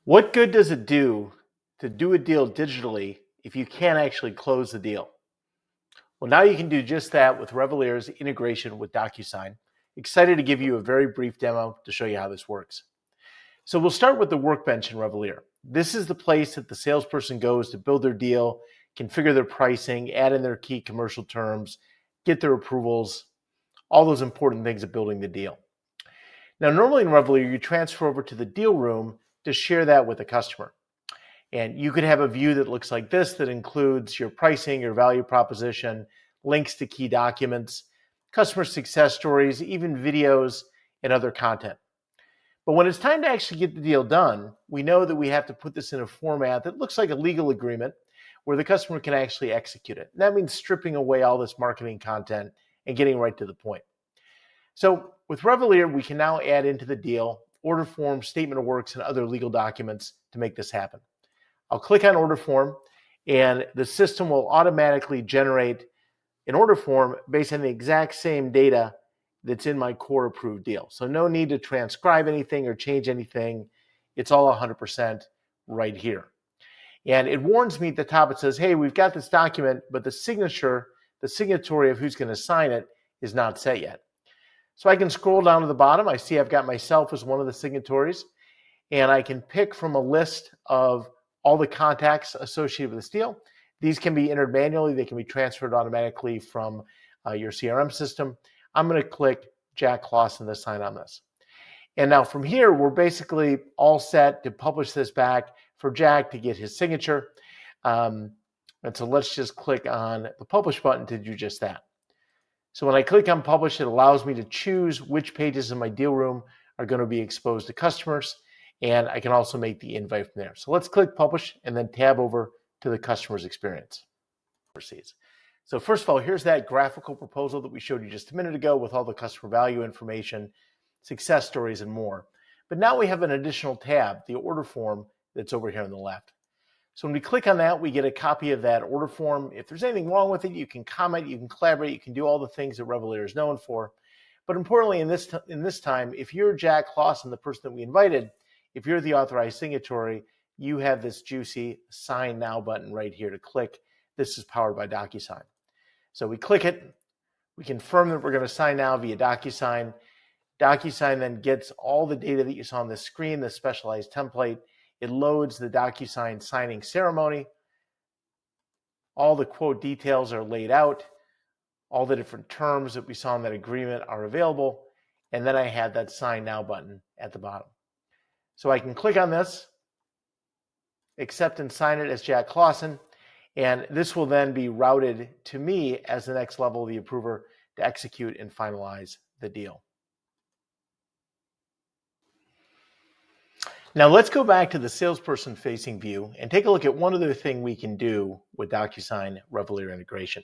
What good does it do to do a deal digitally if you can't actually close the deal? Well, now you can do just that with Revelier's integration with DocuSign. Excited to give you a very brief demo to show you how this works. So we'll start with the workbench in Revelier. This is the place that the salesperson goes to build their deal, configure their pricing, add in their key commercial terms, get their approvals, all those important things of building the deal. Now, normally in Revelier, you transfer over to the deal room to share that with the customer. And you could have a view that looks like this that includes your pricing, your value proposition, links to key documents, customer success stories, even videos and other content. But when it's time to actually get the deal done, we know that we have to put this in a format that looks like a legal agreement where the customer can actually execute it. And that means stripping away all this marketing content and getting right to the point. So with Revelier, we can now add into the deal order form, statement of works, and other legal documents to make this happen. I'll click on order form, and the system will automatically generate an order form based on the exact same data that's in my core approved deal. So no need to transcribe anything or change anything. It's all 100% right here. And it warns me at the top, it says, hey, we've got this document, but the signatory of who's going to sign it is not set yet. So I can scroll down to the bottom. I see I've got myself as one of the signatories, and I can pick from a list of all the contacts associated with this deal. These can be entered manually. They can be transferred automatically from your CRM system. I'm going to click Jack Clausen to sign on this. And now from here, we're basically all set to publish this back for Jack to get his signature. And so let's just click on the publish button to do just that. So when I click on publish, it allows me to choose which pages in my deal room are going to be exposed to customers. And I can also make the invite from there. So let's click publish and then tab over to the customer's experience. So first of all, here's that graphical proposal that we showed you just a minute ago with all the customer value information, success stories, and more. But now we have an additional tab, the order form, that's over here on the left. So when we click on that, we get a copy of that order form. If there's anything wrong with it, you can comment, you can collaborate, you can do all the things that Revelier is known for. But importantly, in this time, if you're Jack Clausen, the person that we invited, if you're the authorized signatory, you have this juicy Sign Now button right here to click. This is powered by DocuSign. So we click it. We confirm that we're going to sign now via DocuSign. DocuSign then gets all the data that you saw on the screen, the specialized template. It loads the DocuSign signing ceremony. All the quote details are laid out. All the different terms that we saw in that agreement are available. And then I have that Sign Now button at the bottom. So I can click on this, accept and sign it as Jack Clausen, and this will then be routed to me as the next level of the approver to execute and finalize the deal. Now let's go back to the salesperson facing view and take a look at one other thing we can do with DocuSign Revelier integration.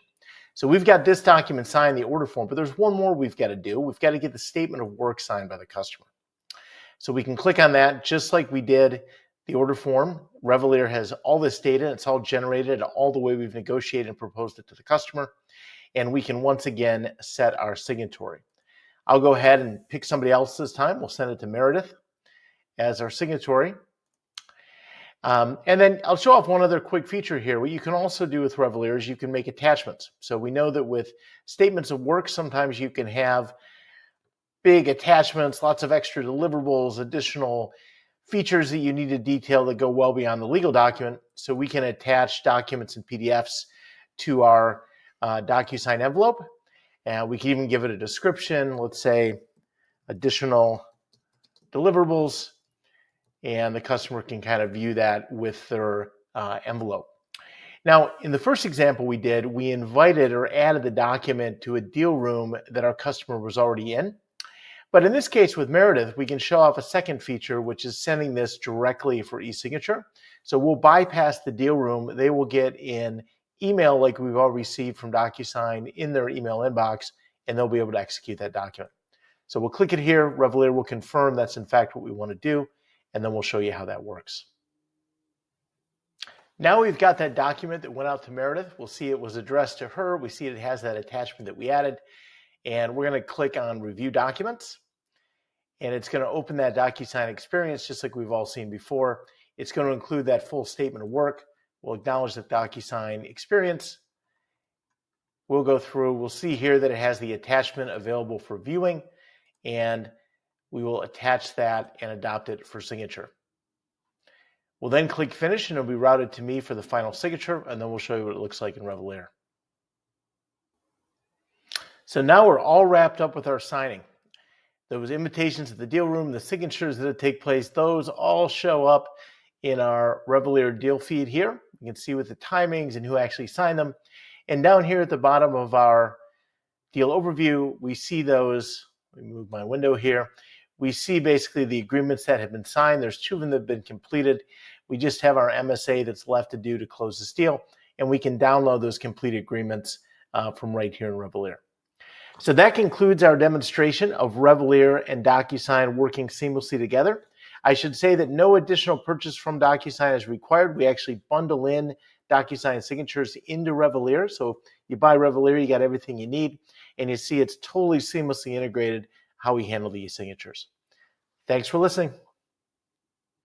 So we've got this document signed, the order form, but there's one more we've got to do. We've got to get the statement of work signed by the customer. So we can click on that just like we did the order form. Revelier has all this data. It's all generated all the way we've negotiated and proposed it to the customer. And we can once again set our signatory. I'll go ahead and pick somebody else this time. We'll send it to Meredith as our signatory. And then I'll show off one other quick feature here. What you can also do with Revelier is you can make attachments. So we know that with statements of work, sometimes you can have big attachments, lots of extra deliverables, additional features that you need to detail that go well beyond the legal document. So we can attach documents and PDFs to our DocuSign envelope. And we can even give it a description, let's say additional deliverables, and the customer can kind of view that with their envelope. Now, in the first example we did, we invited or added the document to a deal room that our customer was already in. But in this case with Meredith, we can show off a second feature, which is sending this directly for e-signature. So we'll bypass the deal room. They will get an email like we've all received from DocuSign in their email inbox, and they'll be able to execute that document. So we'll click it here. Revelier will confirm that's in fact what we want to do, and then we'll show you how that works. Now we've got that document that went out to Meredith. We'll see it was addressed to her. We see it has that attachment that we added, and we're going to click on Review Documents. And it's going to open that DocuSign experience just like we've all seen before. It's going to include that full statement of work. We'll acknowledge the DocuSign experience. We'll go through, we'll see here that it has the attachment available for viewing, and we will attach that and adopt it for signature. We'll then click finish and it'll be routed to me for the final signature, and then we'll show you what it looks like in Revelair. So now we're all wrapped up with our signing. Those invitations to the deal room, the signatures that take place, those all show up in our Revelair deal feed here. You can see with the timings and who actually signed them. And down here at the bottom of our deal overview, we see those. Let me move my window here. We see basically the agreements that have been signed. There's 2 of them that have been completed. We just have our MSA that's left to do to close this deal, and we can download those complete agreements from right here in Revelair. So that concludes our demonstration of Revelair and DocuSign working seamlessly together. I should say that no additional purchase from DocuSign is required. We actually bundle in DocuSign signatures into Revelair. So you buy Revelair, you got everything you need, and you see it's totally seamlessly integrated how we handle these signatures. Thanks for listening.